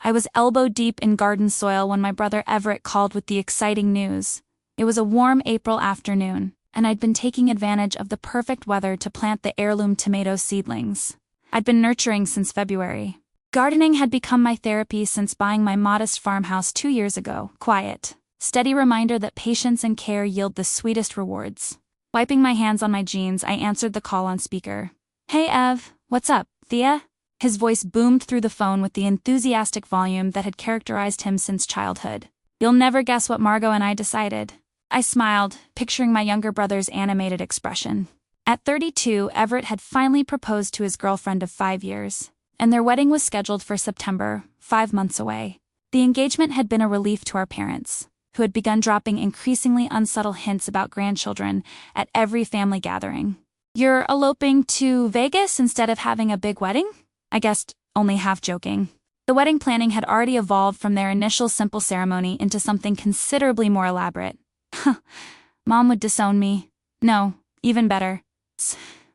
I was elbow-deep in garden soil when my brother Everett called with the exciting news. It was a warm April afternoon, and I'd been taking advantage of the perfect weather to plant the heirloom tomato seedlings I'd been nurturing since February. Gardening had become my therapy since buying my modest farmhouse 2 years ago. Quiet, steady reminder that patience and care yield the sweetest rewards. Wiping my hands on my jeans, I answered the call on speaker. "Hey Ev, what's up, Thea?" His voice boomed through the phone with the enthusiastic volume that had characterized him since childhood. "You'll never guess what Margo and I decided." I smiled, picturing my younger brother's animated expression. At 32, Everett had finally proposed to his girlfriend of 5 years, and their wedding was scheduled for September, 5 months away. The engagement had been a relief to our parents, who had begun dropping increasingly unsubtle hints about grandchildren at every family gathering. "You're eloping to Vegas instead of having a big wedding?" I guessed, only half joking. The wedding planning had already evolved from their initial simple ceremony into something considerably more elaborate. Mom would disown me. No, even better.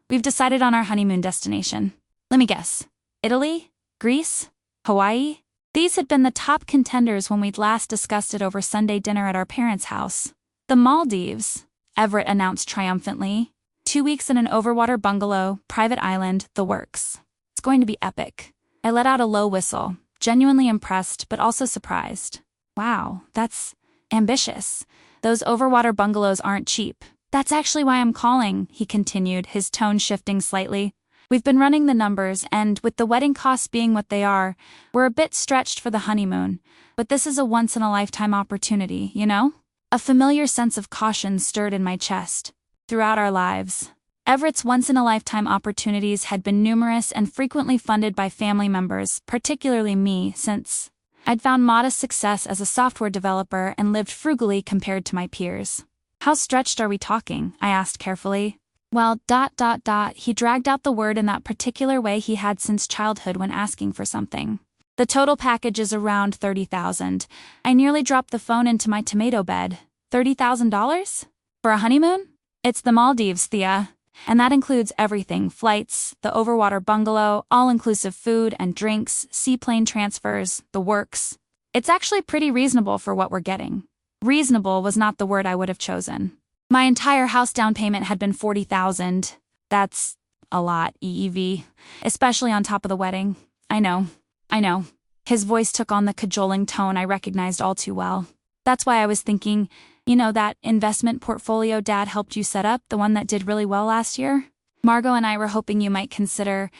We've decided on our honeymoon destination. Let me guess. Italy? Greece? Hawaii? These had been the top contenders when we'd last discussed it over Sunday dinner at our parents' house. "The Maldives," Everett announced triumphantly. 2 weeks in an overwater bungalow, private island, the works. "It's going to be epic." I let out a low whistle, genuinely impressed but also surprised. "Wow, that's ambitious. Those overwater bungalows aren't cheap." "That's actually why I'm calling," he continued, his tone shifting slightly. "We've been running the numbers, and with the wedding costs being what they are, we're a bit stretched for the honeymoon. But this is a once-in-a-lifetime opportunity, you know?" A familiar sense of caution stirred in my chest. Throughout our lives, Everett's once-in-a-lifetime opportunities had been numerous and frequently funded by family members, particularly me, since I'd found modest success as a software developer and lived frugally compared to my peers. "How stretched are we talking?" I asked carefully. "Well, he dragged out the word in that particular way he had since childhood when asking for something. "The total package is around $30,000. I nearly dropped the phone into my tomato bed. $30,000? For a honeymoon? It's the Maldives, Thea. And that includes everything: flights, the overwater bungalow, all-inclusive food and drinks, seaplane transfers, the works. It's actually pretty reasonable for what we're getting." Reasonable was not the word I would have chosen. My entire house down payment had been $40,000. That's a lot, EEV. Especially on top of the wedding. I know. His voice took on the cajoling tone I recognized all too well. "That's why I was thinking, you know that investment portfolio Dad helped you set up, the one that did really well last year? Margo and I were hoping you might consider,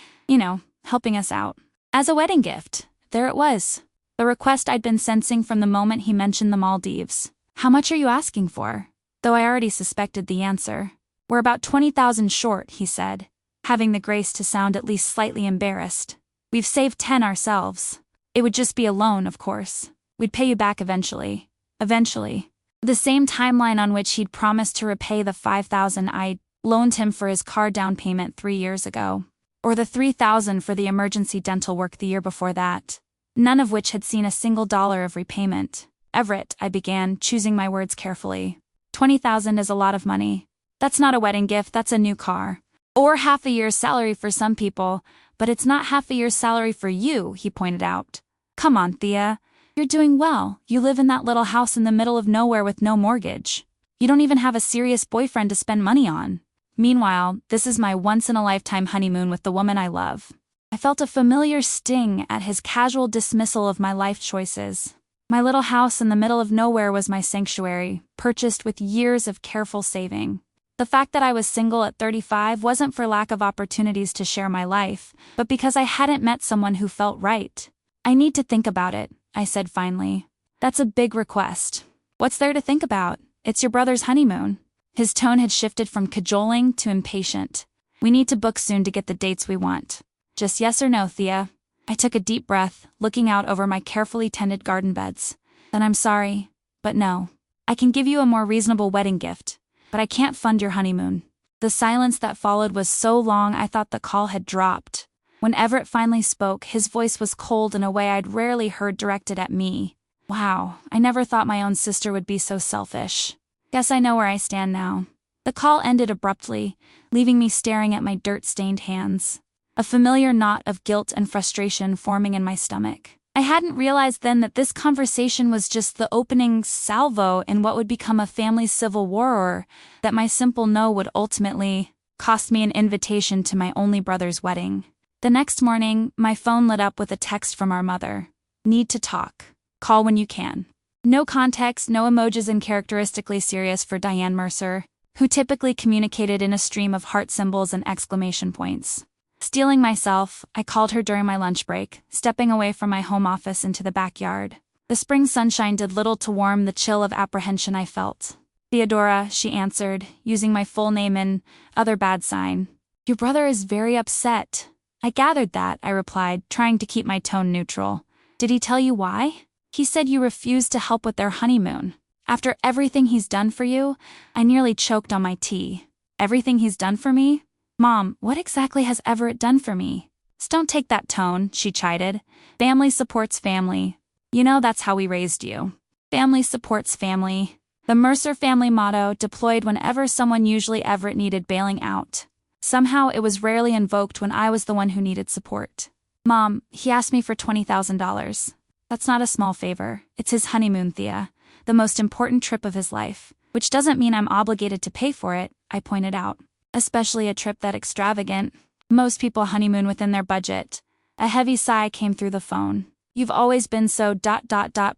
helping us out. As a wedding gift." There it was. The request I'd been sensing from the moment he mentioned the Maldives. "How much are you asking for?" Though I already suspected the answer. "We're about 20,000 short," he said, having the grace to sound at least slightly embarrassed. "We've saved 10 ourselves. It would just be a loan, of course. We'd pay you back eventually." Eventually. The same timeline on which he'd promised to repay the $5,000 I'd loaned him for his car down payment 3 years ago. Or the $3,000 for the emergency dental work the year before that. None of which had seen a single dollar of repayment. "Everett," I began, choosing my words carefully. "$20,000 is a lot of money. That's not a wedding gift, that's a new car. Or half a year's salary for some people, but it's not half a year's salary for you," he pointed out. "Come on, Thea. You're doing well. You live in that little house in the middle of nowhere with no mortgage. You don't even have a serious boyfriend to spend money on. Meanwhile, this is my once-in-a-lifetime honeymoon with the woman I love." I felt a familiar sting at his casual dismissal of my life choices. My little house in the middle of nowhere was my sanctuary, purchased with years of careful saving. The fact that I was single at 35 wasn't for lack of opportunities to share my life, but because I hadn't met someone who felt right. "I need to think about it," I said finally. "That's a big request." "What's there to think about? It's your brother's honeymoon." His tone had shifted from cajoling to impatient. "We need to book soon to get the dates we want. Just yes or no, Thea." I took a deep breath, looking out over my carefully tended garden beds. "Then I'm sorry, but no. I can give you a more reasonable wedding gift, but I can't fund your honeymoon." The silence that followed was so long I thought the call had dropped. When Everett finally spoke, his voice was cold in a way I'd rarely heard directed at me. Wow, I never thought my own sister would be so selfish. Guess I know where I stand now. The call ended abruptly, leaving me staring at my dirt-stained hands. A familiar knot of guilt and frustration forming in my stomach. I hadn't realized then that this conversation was just the opening salvo in what would become a family civil war, or that my simple no would ultimately cost me an invitation to my only brother's wedding. The next morning, my phone lit up with a text from our mother. Need to talk. Call when you can. No context, no emojis, and characteristically serious for Diane Mercer, who typically communicated in a stream of heart symbols and exclamation points. Steeling myself, I called her during my lunch break, stepping away from my home office into the backyard. The spring sunshine did little to warm the chill of apprehension I felt. Theodora, she answered, using my full name and other bad sign. Your brother is very upset. I gathered that, I replied, trying to keep my tone neutral. Did he tell you why? He said you refused to help with their honeymoon. After everything he's done for you, I nearly choked on my tea. Everything he's done for me? Mom, what exactly has Everett done for me? Don't take that tone, she chided. Family supports family. You know that's how we raised you. Family supports family. The Mercer family motto, deployed whenever someone, usually Everett, needed bailing out. Somehow it was rarely invoked when I was the one who needed support. Mom, he asked me for $20,000. That's not a small favor. It's his honeymoon, Thea. The most important trip of his life. Which doesn't mean I'm obligated to pay for it, I pointed out. Especially a trip that extravagant. Most people honeymoon within their budget. A heavy sigh came through the phone. You've always been so ...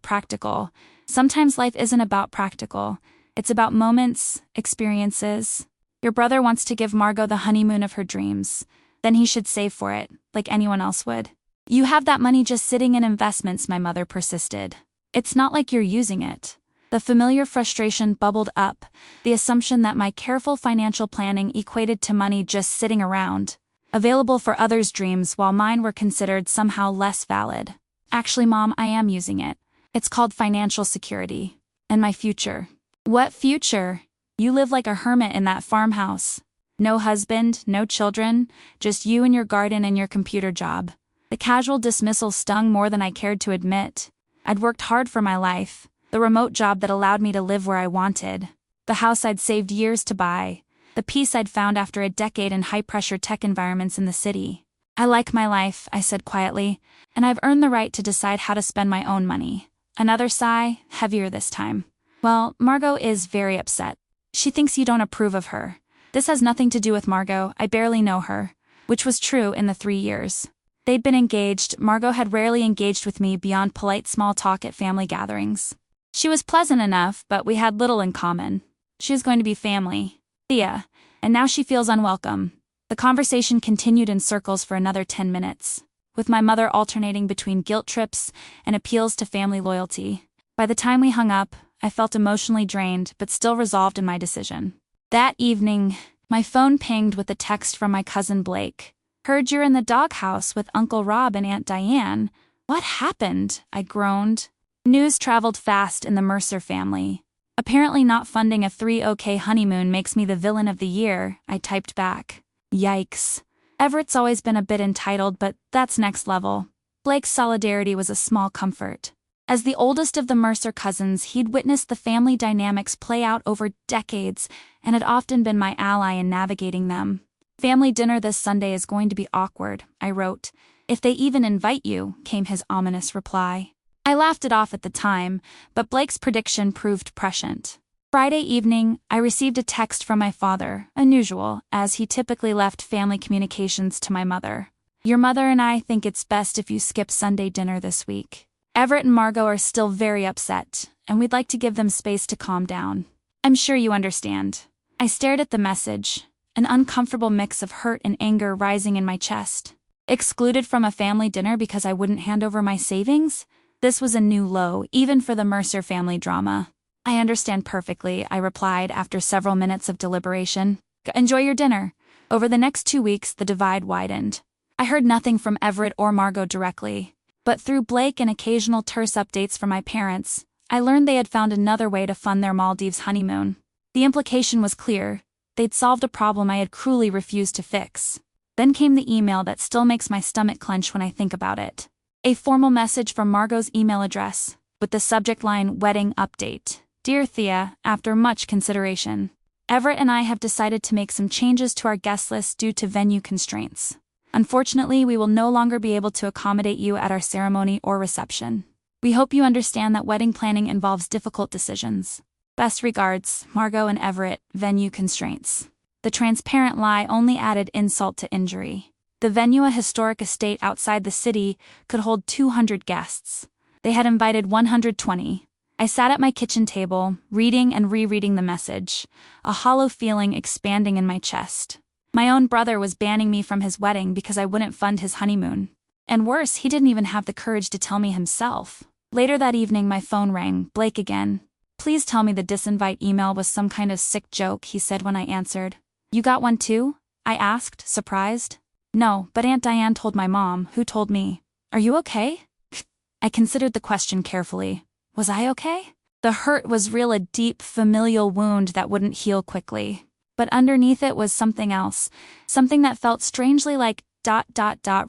practical. Sometimes life isn't about practical. It's about moments, experiences. Your brother wants to give Margo the honeymoon of her dreams. Then he should save for it, like anyone else would. You have that money just sitting in investments, my mother persisted. It's not like you're using it. The familiar frustration bubbled up, the assumption that my careful financial planning equated to money just sitting around, available for others' dreams while mine were considered somehow less valid. Actually, Mom, I am using it. It's called financial security. And my future. What future? You live like a hermit in that farmhouse. No husband, no children, just you and your garden and your computer job. The casual dismissal stung more than I cared to admit. I'd worked hard for my life. The remote job that allowed me to live where I wanted. The house I'd saved years to buy. The peace I'd found after a decade in high-pressure tech environments in the city. I like my life, I said quietly, and I've earned the right to decide how to spend my own money. Another sigh, heavier this time. Well, Margo is very upset. She thinks you don't approve of her. This has nothing to do with Margo, I barely know her. Which was true in the 3 years. They'd been engaged. Margo had rarely engaged with me beyond polite small talk at family gatherings. She was pleasant enough, but we had little in common. She was going to be family. Thea. And now she feels unwelcome. The conversation continued in circles for another 10 minutes, with my mother alternating between guilt trips and appeals to family loyalty. By the time we hung up, I felt emotionally drained, but still resolved in my decision. That evening, my phone pinged with a text from my cousin Blake. Heard you're in the doghouse with Uncle Rob and Aunt Diane. What happened? I groaned. News traveled fast in the Mercer family. Apparently not funding a 3-OK honeymoon makes me the villain of the year, I typed back. Yikes. Everett's always been a bit entitled, but that's next level. Blake's solidarity was a small comfort. As the oldest of the Mercer cousins, he'd witnessed the family dynamics play out over decades and had often been my ally in navigating them. Family dinner this Sunday is going to be awkward, I wrote. If they even invite you, came his ominous reply. I laughed it off at the time, but Blake's prediction proved prescient. Friday evening, I received a text from my father, unusual, as he typically left family communications to my mother. Your mother and I think it's best if you skip Sunday dinner this week. Everett and Margo are still very upset, and we'd like to give them space to calm down. I'm sure you understand. I stared at the message, an uncomfortable mix of hurt and anger rising in my chest. Excluded from a family dinner because I wouldn't hand over my savings? This was a new low, even for the Mercer family drama. I understand perfectly, I replied after several minutes of deliberation. Enjoy your dinner. Over the next 2 weeks, the divide widened. I heard nothing from Everett or Margo directly, but through Blake and occasional terse updates from my parents, I learned they had found another way to fund their Maldives honeymoon. The implication was clear. They'd solved a problem I had cruelly refused to fix. Then came the email that still makes my stomach clench when I think about it. A formal message from Margo's email address, with the subject line, Wedding Update. Dear Thea, after much consideration, Everett and I have decided to make some changes to our guest list due to venue constraints. Unfortunately, we will no longer be able to accommodate you at our ceremony or reception. We hope you understand that wedding planning involves difficult decisions. Best regards, Margo and Everett, venue constraints. The transparent lie only added insult to injury. The venue, a historic estate outside the city, could hold 200 guests. They had invited 120. I sat at my kitchen table, reading and rereading the message, a hollow feeling expanding in my chest. My own brother was banning me from his wedding because I wouldn't fund his honeymoon. And worse, he didn't even have the courage to tell me himself. Later that evening, my phone rang. Blake again. Please tell me the disinvite email was some kind of sick joke, he said when I answered. You got one too? I asked, surprised. No, but Aunt Diane told my mom, who told me. Are you okay? I considered the question carefully. Was I okay? The hurt was real, a deep, familial wound that wouldn't heal quickly. But underneath it was something else, something that felt strangely like ...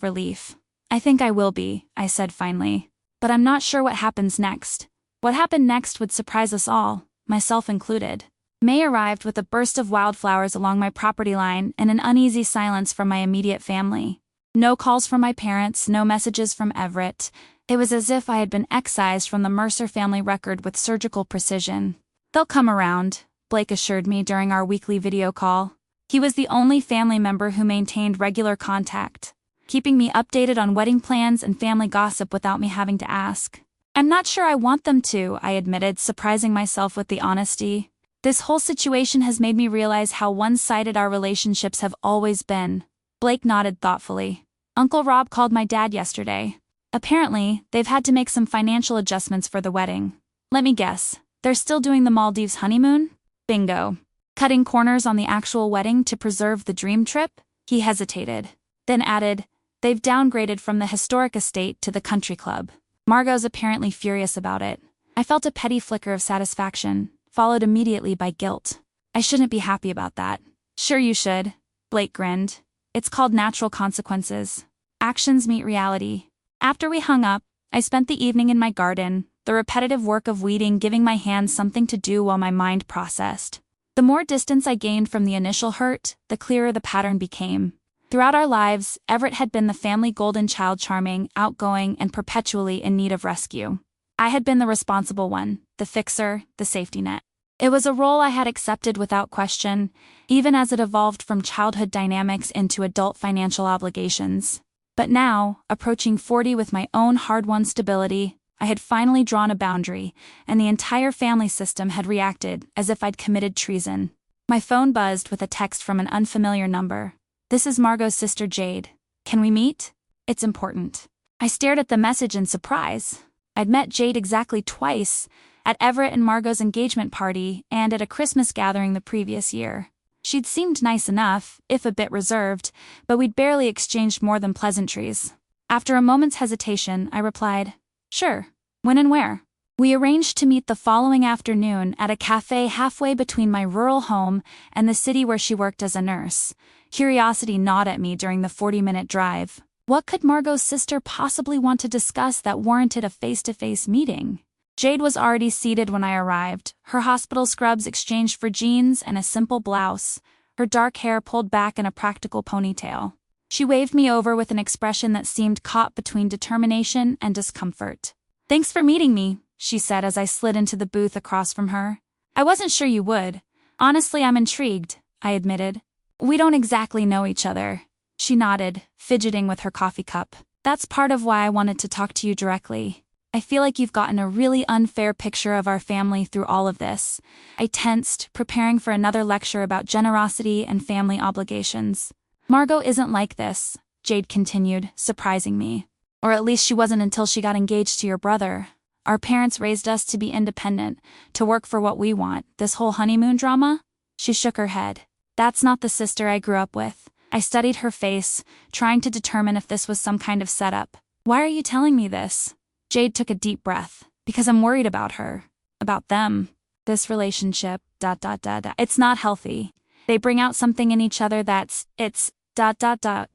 relief. I think I will be, I said finally. But I'm not sure what happens next. What happened next would surprise us all, myself included. May arrived with a burst of wildflowers along my property line and an uneasy silence from my immediate family. No calls from my parents, no messages from Everett. It was as if I had been excised from the Mercer family record with surgical precision. They'll come around, Blake assured me during our weekly video call. He was the only family member who maintained regular contact, keeping me updated on wedding plans and family gossip without me having to ask. I'm not sure I want them to, I admitted, surprising myself with the honesty. This whole situation has made me realize how one-sided our relationships have always been. Blake nodded thoughtfully. Uncle Rob called my dad yesterday. Apparently, they've had to make some financial adjustments for the wedding. Let me guess, they're still doing the Maldives honeymoon? Bingo. Cutting corners on the actual wedding to preserve the dream trip? He hesitated. Then added, they've downgraded from the historic estate to the country club. Margo's apparently furious about it. I felt a petty flicker of satisfaction, followed immediately by guilt. I shouldn't be happy about that. Sure you should. Blake grinned. It's called natural consequences. Actions meet reality. After we hung up, I spent the evening in my garden, the repetitive work of weeding giving my hands something to do while my mind processed. The more distance I gained from the initial hurt, the clearer the pattern became. Throughout our lives, Everett had been the family golden child, charming, outgoing, and perpetually in need of rescue. I had been the responsible one, the fixer, the safety net. It was a role I had accepted without question, even as it evolved from childhood dynamics into adult financial obligations. But now, approaching 40 with my own hard-won stability, I had finally drawn a boundary, and the entire family system had reacted as if I'd committed treason. My phone buzzed with a text from an unfamiliar number. This is Margo's sister Jade. Can we meet? It's important. I stared at the message in surprise. I'd met Jade exactly twice, at Everett and Margo's engagement party and at a Christmas gathering the previous year. She'd seemed nice enough, if a bit reserved, but we'd barely exchanged more than pleasantries. After a moment's hesitation, I replied, Sure. When and where? We arranged to meet the following afternoon at a cafe halfway between my rural home and the city where she worked as a nurse. Curiosity gnawed at me during the 40-minute drive. What could Margo's sister possibly want to discuss that warranted a face-to-face meeting? Jade was already seated when I arrived, her hospital scrubs exchanged for jeans and a simple blouse, her dark hair pulled back in a practical ponytail. She waved me over with an expression that seemed caught between determination and discomfort. Thanks for meeting me, she said as I slid into the booth across from her. I wasn't sure you would. Honestly, I'm intrigued, I admitted. We don't exactly know each other. She nodded, fidgeting with her coffee cup. That's part of why I wanted to talk to you directly. I feel like you've gotten a really unfair picture of our family through all of this. I tensed, preparing for another lecture about generosity and family obligations. Margo isn't like this, Jade continued, surprising me. Or at least she wasn't until she got engaged to your brother. Our parents raised us to be independent, to work for what we want. This whole honeymoon drama? She shook her head. That's not the sister I grew up with. I studied her face, trying to determine if this was some kind of setup. Why are you telling me this? Jade took a deep breath. Because I'm worried about her. About them. This relationship, ... It's not healthy. They bring out something in each other it's ...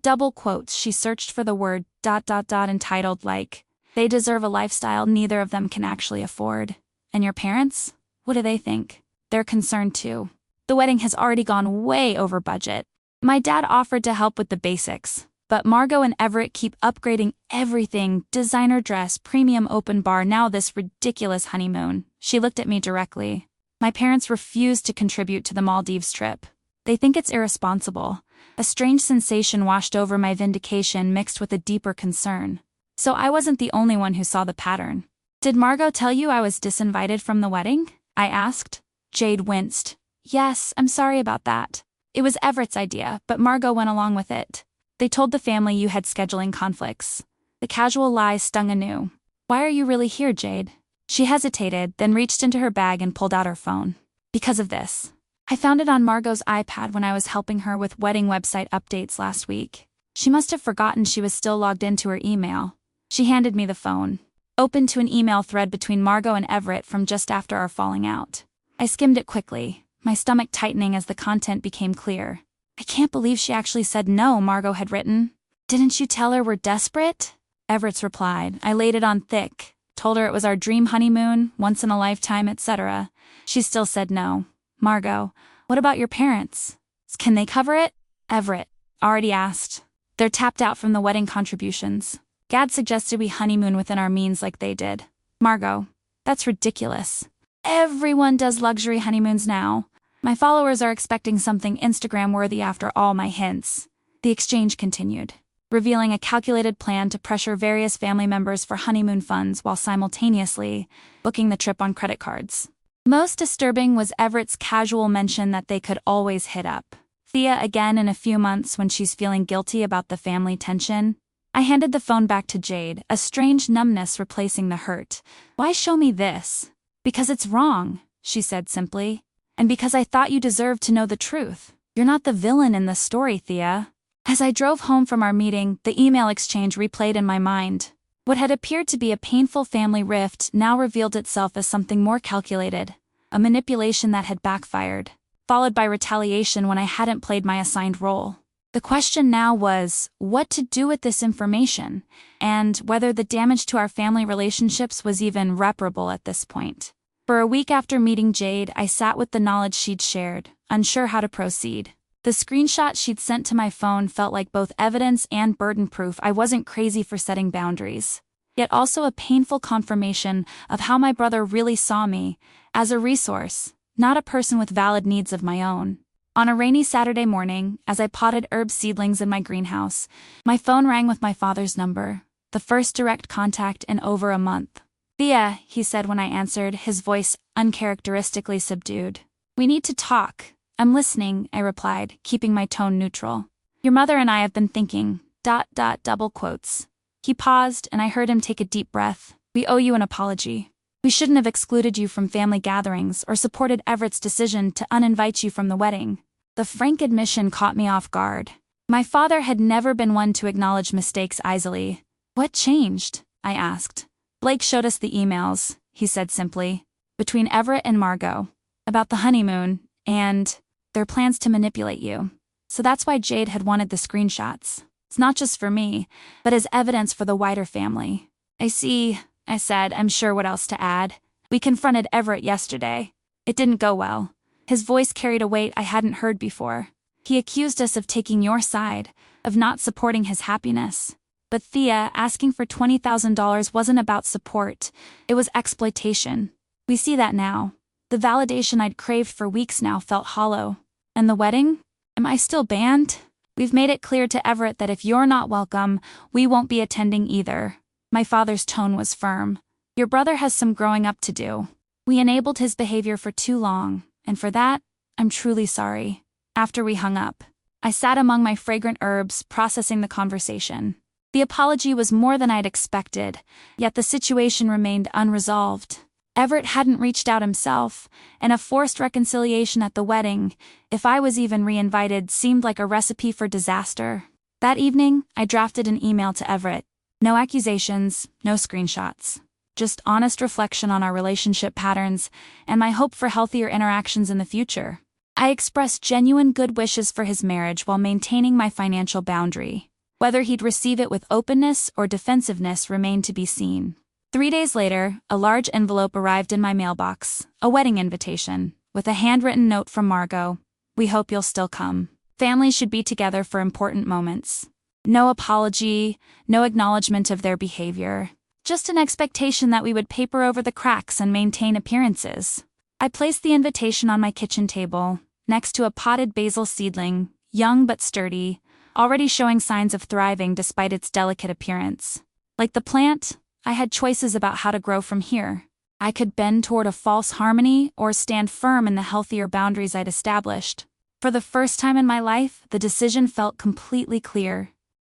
Double quotes, she searched for the word ... entitled like, they deserve a lifestyle neither of them can actually afford. And your parents? What do they think? They're concerned too. The wedding has already gone way over budget. My dad offered to help with the basics, But Margo and Everett keep upgrading everything, designer dress, premium open bar, now this ridiculous honeymoon. She looked at me directly. My parents refuse to contribute to the Maldives trip. They think it's irresponsible. A strange sensation washed over my vindication mixed with a deeper concern. So I wasn't the only one who saw the pattern. Did Margo tell you I was disinvited from the wedding? I asked. Jade winced. Yes, I'm sorry about that. It was Everett's idea, but Margo went along with it. They told the family you had scheduling conflicts. The casual lie stung anew. Why are you really here, Jade? She hesitated, then reached into her bag and pulled out her phone. Because of this. I found it on Margo's iPad when I was helping her with wedding website updates last week. She must have forgotten she was still logged into her email. She handed me the phone. Opened to an email thread between Margo and Everett from just after our falling out. I skimmed it quickly, my stomach tightening as the content became clear. I can't believe she actually said no, Margo had written. Didn't you tell her we're desperate? Everett's replied. I laid it on thick, told her it was our dream honeymoon, once in a lifetime, etc. She still said no. Margo, what about your parents? Can they cover it? Everett already asked. They're tapped out from the wedding contributions. Gad suggested we honeymoon within our means like they did. Margo, that's ridiculous. Everyone does luxury honeymoons now. My followers are expecting something Instagram-worthy after all my hints. The exchange continued, revealing a calculated plan to pressure various family members for honeymoon funds while simultaneously booking the trip on credit cards. Most disturbing was Everett's casual mention that they could always hit up Thea again in a few months when she's feeling guilty about the family tension. I handed the phone back to Jade, a strange numbness replacing the hurt. Why show me this? Because it's wrong, she said simply. And because I thought you deserved to know the truth. You're not the villain in the story, Thea. As I drove home from our meeting, the email exchange replayed in my mind. What had appeared to be a painful family rift now revealed itself as something more calculated, a manipulation that had backfired, followed by retaliation when I hadn't played my assigned role. The question now was, what to do with this information, and whether the damage to our family relationships was even reparable at this point. For a week after meeting Jade, I sat with the knowledge she'd shared, unsure how to proceed. The screenshot she'd sent to my phone felt like both evidence and burden proof I wasn't crazy for setting boundaries, yet also a painful confirmation of how my brother really saw me, as a resource, not a person with valid needs of my own. On a rainy Saturday morning, as I potted herb seedlings in my greenhouse, my phone rang with my father's number, the first direct contact in over a month. Thea, he said when I answered, his voice uncharacteristically subdued. We need to talk. I'm listening, I replied, keeping my tone neutral. Your mother and I have been thinking, ... double quotes. He paused, and I heard him take a deep breath. We owe you an apology. We shouldn't have excluded you from family gatherings or supported Everett's decision to uninvite you from the wedding. The frank admission caught me off guard. My father had never been one to acknowledge mistakes easily. What changed? I asked. Blake showed us the emails, he said simply, between Everett and Margo, about the honeymoon, and their plans to manipulate you. So that's why Jade had wanted the screenshots. It's not just for me, but as evidence for the wider family. I see, I said, I'm sure what else to add. We confronted Everett yesterday. It didn't go well. His voice carried a weight I hadn't heard before. He accused us of taking your side, of not supporting his happiness. But Thea, asking for $20,000 wasn't about support. It was exploitation. We see that now. The validation I'd craved for weeks now felt hollow. And the wedding? Am I still banned? We've made it clear to Everett that if you're not welcome, we won't be attending either. My father's tone was firm. Your brother has some growing up to do. We enabled his behavior for too long, and for that, I'm truly sorry. After we hung up, I sat among my fragrant herbs, processing the conversation. The apology was more than I'd expected, yet the situation remained unresolved. Everett hadn't reached out himself, and a forced reconciliation at the wedding, if I was even re-invited, seemed like a recipe for disaster. That evening, I drafted an email to Everett. No accusations, no screenshots. Just honest reflection on our relationship patterns, and my hope for healthier interactions in the future. I expressed genuine good wishes for his marriage while maintaining my financial boundary. Whether he'd receive it with openness or defensiveness remained to be seen. 3 days later, a large envelope arrived in my mailbox, a wedding invitation, with a handwritten note from Margo. We hope you'll still come. Families should be together for important moments. No apology, no acknowledgement of their behavior. Just an expectation that we would paper over the cracks and maintain appearances. I placed the invitation on my kitchen table, next to a potted basil seedling, young but sturdy, already showing signs of thriving despite its delicate appearance. Like the plant, I had choices about how to grow from here. I could bend toward a false harmony or stand firm in the healthier boundaries I'd established. For the first time in my life, the decision felt completely clear.